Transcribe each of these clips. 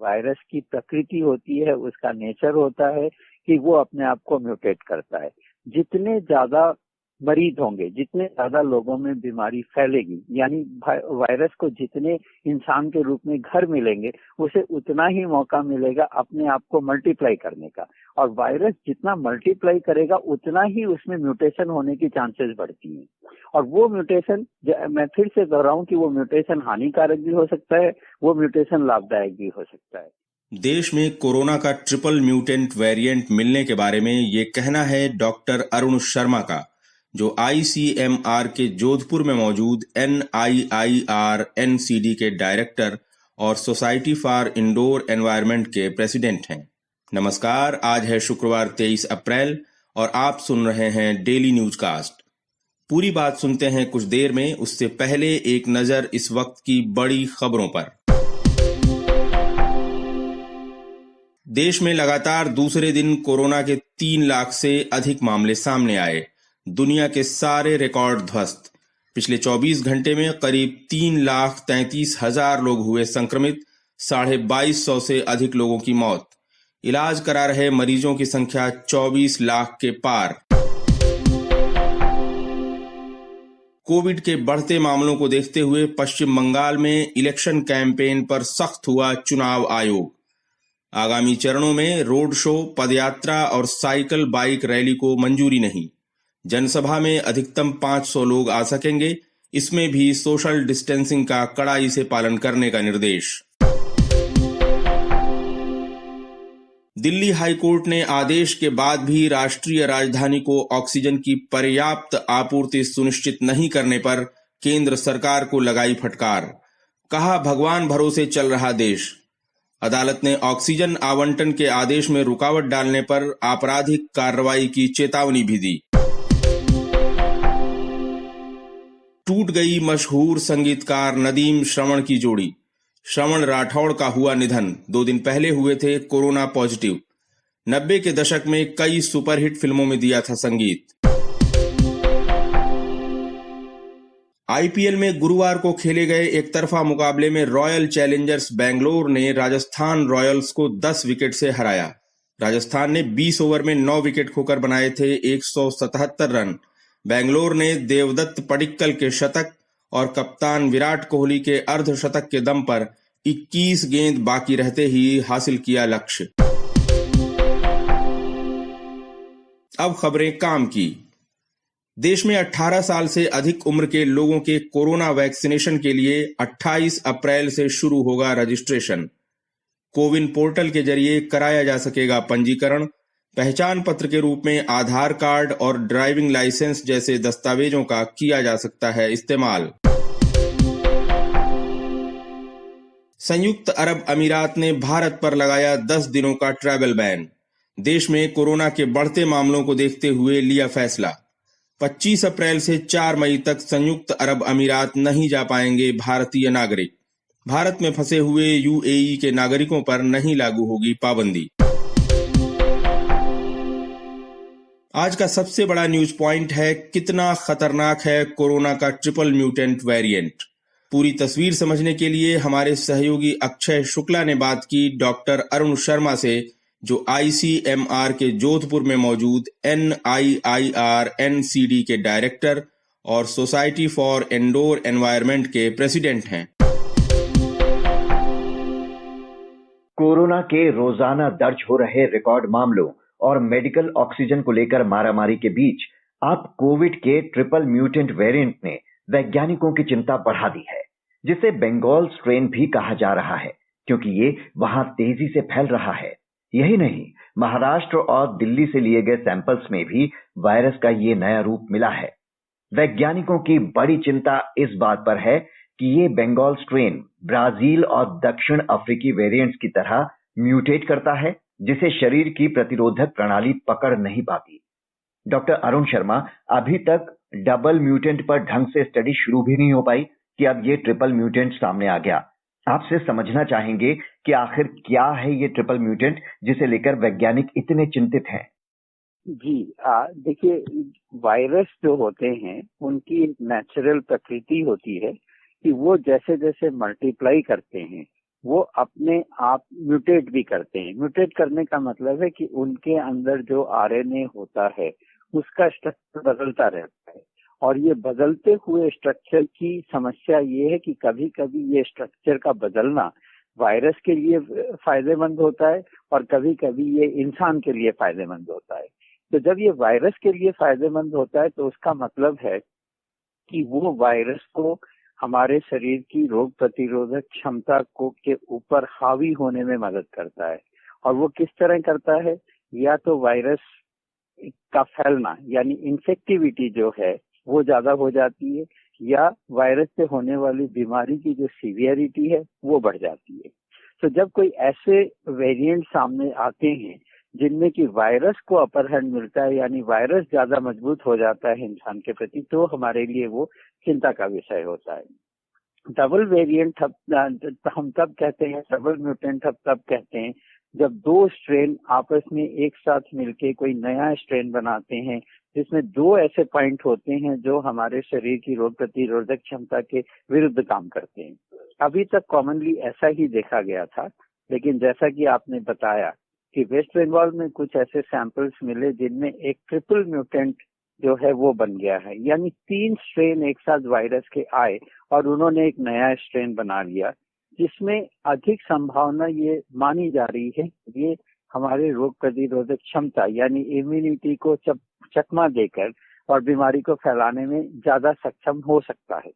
Virus की प्रकृति होती है, उसका नेचर होता है कि वो अपने आप को म्यूटेट करता है। जितने ज्यादा मरीज होंगे, जितने ज्यादा लोगों में बीमारी फैलेगी, यानी वायरस को जितने इंसान के रूप में घर मिलेंगे, उसे उतना ही मौका मिलेगा अपने आप को मल्टीप्लाई करने का। और वायरस जितना मल्टीप्लाई करेगा उतना ही उसमें म्यूटेशन होने की चांसेस बढ़ती हैं। और वो म्यूटेशन, मैं फिर से दोहराऊं कि वो म्यूटेशन हानिकारक भी हो सकता है, वो म्यूटेशन लाभदायक भी हो सकता है। देश में कोरोना का ट्रिपल म्यूटेंट वेरिएंट मिलने के बारे में ये कहना है डॉक्टर अरुण शर्मा का, जो आईसीएमआर के जोधपुर में मौजूद NIIR-NCD के डायरेक्टर और सोसाइटी फॉर इंडोर एनवायरनमेंट के प्रेसिडेंट हैं। नमस्कार, आज है शुक्रवार 23 अप्रैल और आप सुन रहे हैं डेली न्यूज कास्ट। पूरी बात सुनते हैं कुछ देर में, उससे पहले एक नजर इस वक्त की बड़ी खबरों पर। देश में लगातार दूसरे दिन कोरोना के 3 लाख से अधिक मामले सामने आए। दुनिया के सारे रिकॉर्ड ध्वस्त। पिछले 24 घंटे में करीब 3,33,000 लोग हुए संक्रमित, 2250 से अधिक लोगों की मौत। इलाज करा रहे मरीजों की संख्या 24 लाख के पार। कोविड के बढ़ते मामलों को देखते हुए पश्चिम बंगाल में इलेक्शन कैंपेन पर सख्त हुआ चुनाव आयोग। आगामी चरणों में रोड शो, पदयात्रा और साइकिल बाइक रैली को मंजूरी नहीं। जनसभा में अधिकतम 500 लोग आ सकेंगे, इसमें भी सोशल डिस्टेंसिंग का कड़ाई से पालन करने का निर्देश। दिल्ली हाईकोर्ट ने आदेश के बाद भी राष्ट्रीय राजधानी को ऑक्सीजन की पर्याप्त आपूर्ति सुनिश्चित नहीं करने पर केंद्र सरकार को लगाई फटकार। कहा, भगवान भरोसे चल रहा देश। अदालत ने ऑक्सीजन आवंटन के आदेश में रुकावट डालने पर आपराधिक कार्रवाई की चेतावनी भी दी। टूट गई मशहूर संगीतकार नदीम श्रवण की जोड़ी। श्रवण राठौड़ का हुआ निधन। 2 दिन पहले हुए थे कोरोना पॉजिटिव। 90 के दशक में कई सुपरहिट फिल्मों में दिया था संगीत। आईपीएल में गुरुवार को खेले गए एक तरफा मुकाबले में रॉयल चैलेंजर्स बेंगलोर ने राजस्थान रॉयल्स को 10 विकेट से हराया। राजस्थान ने 20 ओवर में 9 विकेट खोकर बनाए थे 177 रन। बेंगलोर ने देवदत्त पडिक्कल के शतक और कप्तान विराट कोहली के अर्धशतक के दम पर 21 गेंद बाकी रहते ही हासिल किया लक्ष्य। अब खबरें काम की। देश में 18 साल से अधिक उम्र के लोगों के कोरोना वैक्सीनेशन के लिए 28 अप्रैल से शुरू होगा रजिस्ट्रेशन। कोविन पोर्टल के जरिए कराया जा सकेगा पंजीकरण। पहचान पत्र के रूप में आधार कार्ड और ड्राइविंग लाइसेंस जैसे दस्तावेजों का किया जा सकता है इस्तेमाल। संयुक्त अरब अमीरात ने भारत पर लगाया 10 दिनों का ट्रैवल बैन। देश में कोरोना के बढ़ते मामलों को देखते हुए लिया फैसला। 25 अप्रैल से 4 मई तक संयुक्त अरब अमीरात नहीं जा पाएंगे भारतीय नागरिक। भारत में फंसे हुए यूएई के नागरिकों पर नहीं लागू होगी पाबंदी। आज का सबसे बड़ा न्यूज पॉइंट है, कितना खतरनाक है कोरोना का ट्रिपल म्यूटेंट वेरिएंट। पूरी तस्वीर समझने के लिए हमारे सहयोगी अक्षय शुक्ला ने बात की डॉक्टर अरुण शर्मा से, जो आईसीएमआर के जोधपुर में मौजूद NIIR-NCD के डायरेक्टर और सोसाइटी फॉर इंडोर एनवायरनमेंट के प्रेसिडेंट हैं। कोरोना के रोजाना दर्ज हो रहे रिकॉर्ड मामलों और मेडिकल ऑक्सीजन को लेकर मारामारी के बीच अब कोविड के ट्रिपल म्यूटेंट वेरिएंट ने वैज्ञानिकों की चिंता बढ़ा दी है, जिसे बंगाल स्ट्रेन भी कहा जा रहा है, क्योंकि ये वहां तेजी से फैल रहा है। यही नहीं, महाराष्ट्र और दिल्ली से लिए गए सैंपल्स में भी वायरस का ये नया रूप मिला है। वैज्ञानिकों की बड़ी चिंता इस बात पर है कि ये बंगाल स्ट्रेन ब्राजील और दक्षिण अफ्रीकी वेरिएंट्स की तरह म्यूटेट करता है, जिसे शरीर की प्रतिरोधक प्रणाली पकड़ नहीं पाती। डॉक्टर अरुण शर्मा, अभी तक डबल म्यूटेंट पर ढंग से स्टडी शुरू भी नहीं हो पाई कि अब ये ट्रिपल म्यूटेंट सामने आ गया। आपसे समझना चाहेंगे कि आखिर क्या है ये ट्रिपल म्यूटेंट जिसे लेकर वैज्ञानिक इतने चिंतित हैं। जी, देखिए, वायरस जो होते हैं उनकी एक नेचुरल प्रकृति होती है कि वो जैसे जैसे मल्टीप्लाई करते हैं वो अपने आप म्यूटेट भी करते हैं। म्यूटेट करने का मतलब है कि उनके अंदर जो आरएनए होता है उसका स्ट्रक्चर बदलता रहता है, और ये बदलते हुए स्ट्रक्चर की समस्या ये है कि कभी कभी ये स्ट्रक्चर का बदलना वायरस के लिए फायदेमंद होता है और कभी कभी ये इंसान के लिए फायदेमंद होता है। तो जब ये वायरस के लिए फायदेमंद होता है तो उसका मतलब है कि वो वायरस को हमारे शरीर की रोग प्रतिरोधक क्षमता को के ऊपर हावी होने में मदद करता है। और वो किस तरह करता है? या तो वायरस का फैलना यानी इन्फेक्टिविटी जो है वो ज्यादा हो जाती है, या वायरस से होने वाली बीमारी की जो सीवियरिटी है वो बढ़ जाती है। तो जब कोई ऐसे वेरिएंट सामने आते हैं जिनमें कि वायरस को अपर हैंड मिलता है, यानी वायरस ज्यादा मजबूत हो जाता है इंसान के प्रति, तो हमारे लिए वो चिंता का विषय होता है। डबल वेरिएंट हम तब कहते हैं, डबल म्यूटेंट हम तब कहते हैं जब दो स्ट्रेन आपस में एक साथ मिलके कोई नया स्ट्रेन बनाते हैं जिसमें दो ऐसे पॉइंट होते हैं जो हमारे शरीर की रोग प्रतिरोधक क्षमता के विरुद्ध काम करते हैं। अभी तक कॉमनली ऐसा ही देखा गया था, लेकिन जैसा कि आपने बताया कि वेस्ट बंगाल में कुछ ऐसे सैंपल्स मिले जिनमें एक ट्रिपल म्यूटेंट जो है वो बन गया है, यानी 3 स्ट्रेन एक साथ वायरस के आए और उन्होंने एक नया स्ट्रेन बना लिया, जिसमें अधिक संभावना ये मानी जा रही है ये हमारे रोग प्रतिरोधक क्षमता यानी इम्यूनिटी को चकमा देकर और बीमारी को फैलाने में ज्यादा सक्षम हो सकता है।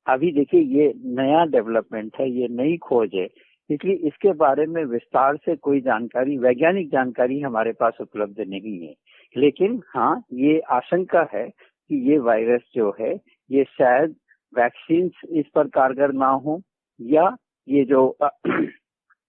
अभी देखिए ये नया डेवलपमेंट है, ये नई खोज है, इसलिए इसके बारे में विस्तार से कोई जानकारी, वैज्ञानिक जानकारी हमारे पास उपलब्ध नहीं है। लेकिन हाँ, ये आशंका है कि ये वायरस जो है ये शायद वैक्सीन इस पर कारगर ना हो, या ये जो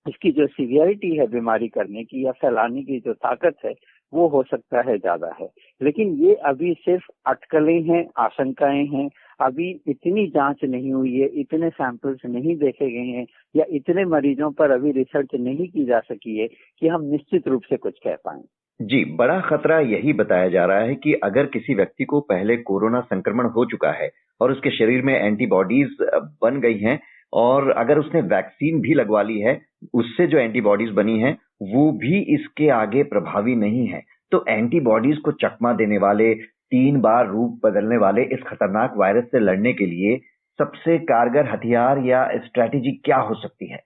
इसकी जो सीवियरिटी है बीमारी करने की या फैलाने की जो ताकत है वो हो सकता है ज्यादा है। लेकिन ये अभी सिर्फ अटकलें हैं, आशंकाएं हैं, अभी इतनी जांच नहीं हुई है, इतने सैंपल्स नहीं देखे गए हैं, या इतने मरीजों पर अभी रिसर्च नहीं की जा सकी है कि हम निश्चित रूप से कुछ कह पाएं। जी, बड़ा खतरा यही बताया जा रहा है कि अगर किसी व्यक्ति को पहले कोरोना संक्रमण हो चुका है और उसके शरीर में एंटीबॉडीज बन गई हैं, और अगर उसने वैक्सीन भी लगवा ली है, उससे जो एंटीबॉडीज बनी है वो भी इसके आगे प्रभावी नहीं है, तो एंटीबॉडीज को चकमा देने वाले, 3 बार रूप बदलने वाले इस खतरनाक वायरस से लड़ने के लिए सबसे कारगर हथियार या स्ट्रैटेजी क्या हो सकती है?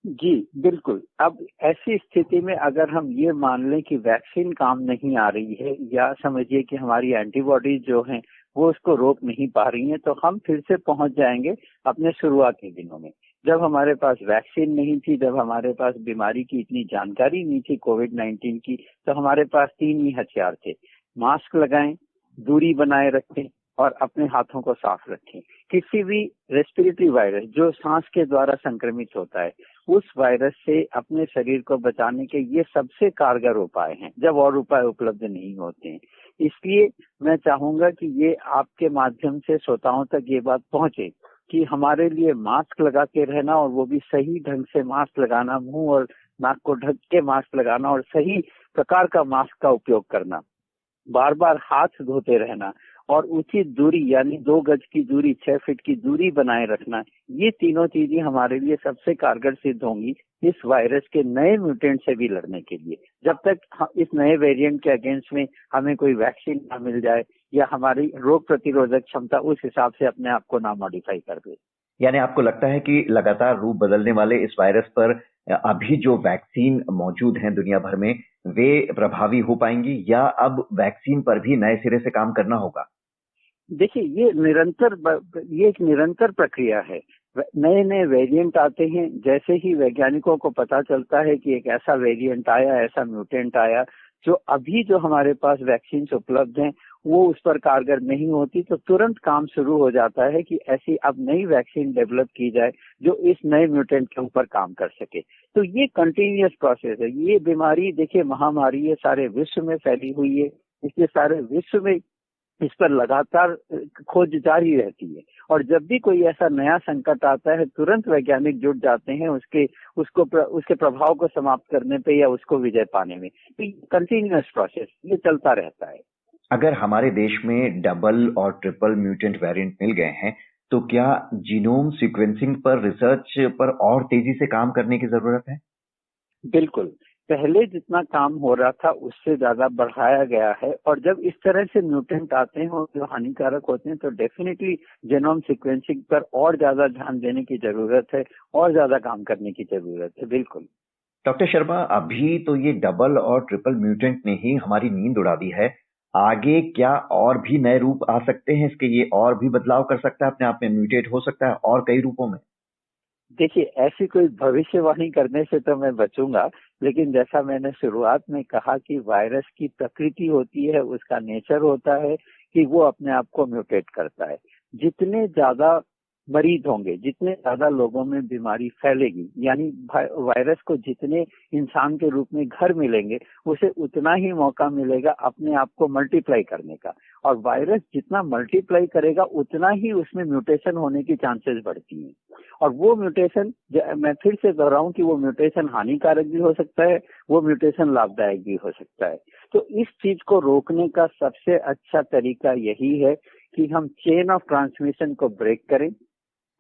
जी बिल्कुल। अब ऐसी स्थिति में अगर हम ये मान लें कि वैक्सीन काम नहीं आ रही है, या समझिए कि हमारी एंटीबॉडीज जो हैं वो उसको रोक नहीं पा रही हैं, तो हम फिर से पहुंच जाएंगे अपने शुरुआती दिनों में, जब हमारे पास वैक्सीन नहीं थी, जब हमारे पास बीमारी की इतनी जानकारी नहीं थी कोविड-19 की। तो हमारे पास 3 ही हथियार थे: मास्क लगाएं, दूरी बनाए रखें और अपने हाथों को साफ रखें। किसी भी रेस्पिरेटरी वायरस जो सांस के द्वारा संक्रमित होता है, उस वायरस से अपने शरीर को बचाने के ये सबसे कारगर उपाय हैं, जब और उपाय उपलब्ध नहीं होते हैं। इसलिए मैं चाहूंगा कि ये आपके माध्यम से श्रोताओं तक ये बात पहुंचे कि हमारे लिए मास्क लगा के रहना, और वो भी सही ढंग से मास्क लगाना, मुंह और नाक को ढक के मास्क लगाना और सही प्रकार का मास्क का उपयोग करना, बार बार हाथ धोते रहना और उचित दूरी यानी 2 गज की दूरी, 6 फीट की दूरी बनाए रखना, ये तीनों चीजें हमारे लिए सबसे कारगर सिद्ध होंगी इस वायरस के नए म्यूटेंट से भी लड़ने के लिए। जब तक इस नए वेरिएंट के अगेंस्ट में हमें कोई वैक्सीन ना मिल जाए या हमारी रोग प्रतिरोधक क्षमता उस हिसाब से अपने आप को ना मॉडिफाई कर दे। यानी आपको लगता है कि लगातार रूप बदलने वाले इस वायरस पर अभी जो वैक्सीन मौजूद हैं दुनिया भर में, वे प्रभावी हो पाएंगी, या अब वैक्सीन पर भी नए सिरे से काम करना होगा? देखिए ये एक निरंतर प्रक्रिया है। नए नए वेरिएंट आते हैं, जैसे ही वैज्ञानिकों को पता चलता है कि एक ऐसा वेरिएंट आया, ऐसा म्यूटेंट आया जो अभी जो हमारे पास वैक्सीन उपलब्ध हैं वो उस पर कारगर नहीं होती, तो तुरंत काम शुरू हो जाता है कि ऐसी अब नई वैक्सीन डेवलप की जाए जो इस नए म्यूटेंट के ऊपर काम कर सके। तो ये कंटिन्यूअस प्रोसेस है। ये बीमारी देखिए महामारी है, सारे विश्व में फैली हुई है, इसलिए सारे विश्व में इस पर लगातार खोज जारी रहती है, और जब भी कोई ऐसा नया संकट आता है तुरंत वैज्ञानिक जुट जाते हैं उसके प्रभाव को समाप्त करने पे या उसको विजय पाने में। तो कंटिन्यूअस प्रोसेस ये चलता रहता है। अगर हमारे देश में डबल और ट्रिपल म्यूटेंट वेरिएंट मिल गए हैं, तो क्या जीनोम सीक्वेंसिंग पर रिसर्च पर और तेजी से काम करने की जरूरत है? बिल्कुल। पहले जितना काम हो रहा था उससे ज्यादा बढ़ाया गया है, और जब इस तरह से म्यूटेंट आते हैं और जो हानिकारक होते हैं तो डेफिनेटली जेनोम सीक्वेंसिंग पर और ज्यादा ध्यान देने की जरूरत है और ज्यादा काम करने की जरूरत है। बिल्कुल। डॉक्टर शर्मा, अभी तो ये डबल और ट्रिपल म्यूटेंट ने ही हमारी नींद उड़ा दी है। आगे क्या और भी नए रूप आ सकते हैं इसके? ये और भी बदलाव कर सकता है, अपने आप में म्यूटेट हो सकता है और कई रूपों में? देखिए, ऐसी कोई भविष्यवाणी करने से तो मैं बचूंगा, लेकिन जैसा मैंने शुरुआत में कहा कि वायरस की प्रकृति होती है, उसका नेचर होता है कि वो अपने आप को म्यूटेट करता है। जितने ज्यादा मरीज होंगे, जितने ज्यादा लोगों में बीमारी फैलेगी, यानी वायरस को जितने इंसान के रूप में घर मिलेंगे, उसे उतना ही मौका मिलेगा अपने आप को मल्टीप्लाई करने का। और वायरस जितना मल्टीप्लाई करेगा उतना ही उसमें म्यूटेशन होने की चांसेस बढ़ती हैं। और वो म्यूटेशन, मैं फिर से दोहराऊं कि वो म्यूटेशन हानिकारक भी हो सकता है, वो म्यूटेशन लाभदायक भी हो सकता है। तो इस चीज को रोकने का सबसे अच्छा तरीका यही है कि हम चेन ऑफ ट्रांसमिशन को ब्रेक करें,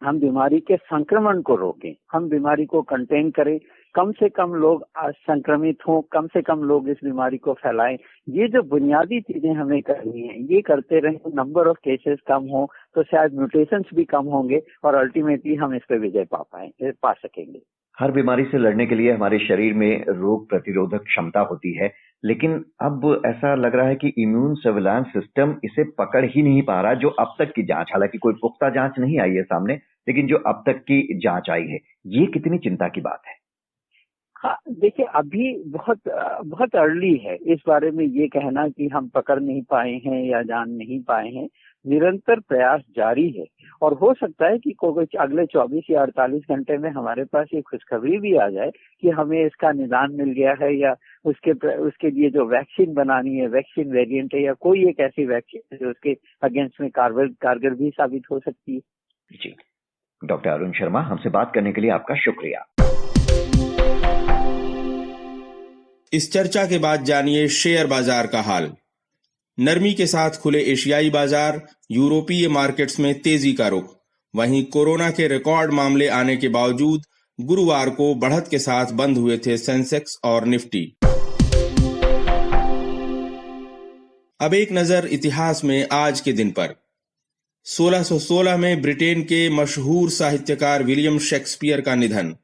हम बीमारी के संक्रमण को रोकें, हम बीमारी को कंटेन करें, कम से कम लोग संक्रमित हों, कम से कम लोग इस बीमारी को फैलाएं। ये जो बुनियादी चीजें हमें करनी है, ये करते रहें, नंबर ऑफ केसेस कम हो तो शायद म्यूटेशंस भी कम होंगे और अल्टीमेटली हम इस पे विजय पा सकेंगे। हर बीमारी से लड़ने के लिए हमारे शरीर में रोग प्रतिरोधक क्षमता होती है, लेकिन अब ऐसा लग रहा है कि इम्यून सर्विलांस सिस्टम इसे पकड़ ही नहीं पा रहा। जो अब तक की जांच, हालांकि कोई पुख्ता जांच नहीं आई है सामने, लेकिन जो अब तक की जांच आई है, ये कितनी चिंता की बात है? हाँ, देखिए, अभी बहुत अर्ली है इस बारे में ये कहना कि हम पकड़ नहीं पाए हैं या जान नहीं पाए हैं। निरंतर प्रयास जारी है और हो सकता है कि अगले 24 या 48 घंटे में हमारे पास ये खुशखबरी भी आ जाए कि हमें इसका निदान मिल गया है, या उसके लिए जो वैक्सीन बनानी है, वैक्सीन वेरिएंट है, या कोई एक ऐसी वैक्सीन है जो उसके अगेंस्ट में कारगर भी साबित हो सकती है। जी, डॉक्टर अरुण शर्मा, हमसे बात करने के लिए आपका शुक्रिया। इस चर्चा के बाद जानिए शेयर बाजार का हाल। नरमी के साथ खुले एशियाई बाजार, यूरोपीय मार्केट्स में तेजी का रुख। वहीं कोरोना के रिकॉर्ड मामले आने के बावजूद गुरुवार को बढ़त के साथ बंद हुए थे सेंसेक्स और निफ्टी। अब एक नजर इतिहास में आज के दिन पर। 1616 में ब्रिटेन के मशहूर साहित्यकार विलियम शेक्सपियर का निधन।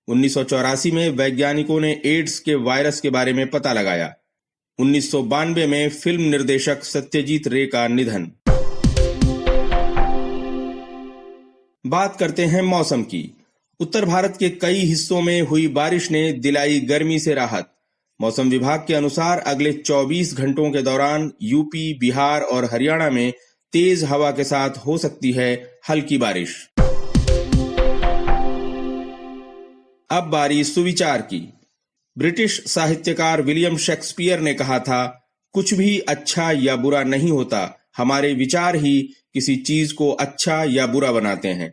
1984 में वैज्ञानिकों ने एड्स के वायरस के बारे में पता लगाया। 1992 में फिल्म निर्देशक सत्यजीत रे का निधन। बात करते हैं मौसम की। उत्तर भारत के कई हिस्सों में हुई बारिश ने दिलाई गर्मी से राहत। मौसम विभाग के अनुसार अगले 24 घंटों के दौरान यूपी, बिहार और हरियाणा में तेज हवा के साथ हो सकती है हल्की बारिश। अब बारी सुविचार की। ब्रिटिश साहित्यकार विलियम शेक्सपियर ने कहा था, कुछ भी अच्छा या बुरा नहीं होता, हमारे विचार ही किसी चीज को अच्छा या बुरा बनाते हैं।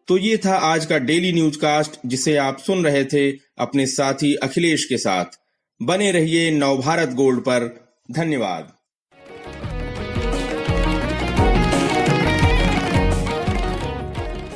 तो ये था आज का डेली न्यूज कास्ट, जिसे आप सुन रहे थे अपने साथी अखिलेश के साथ। बने रहिए नवभारत गोल्ड पर। धन्यवाद।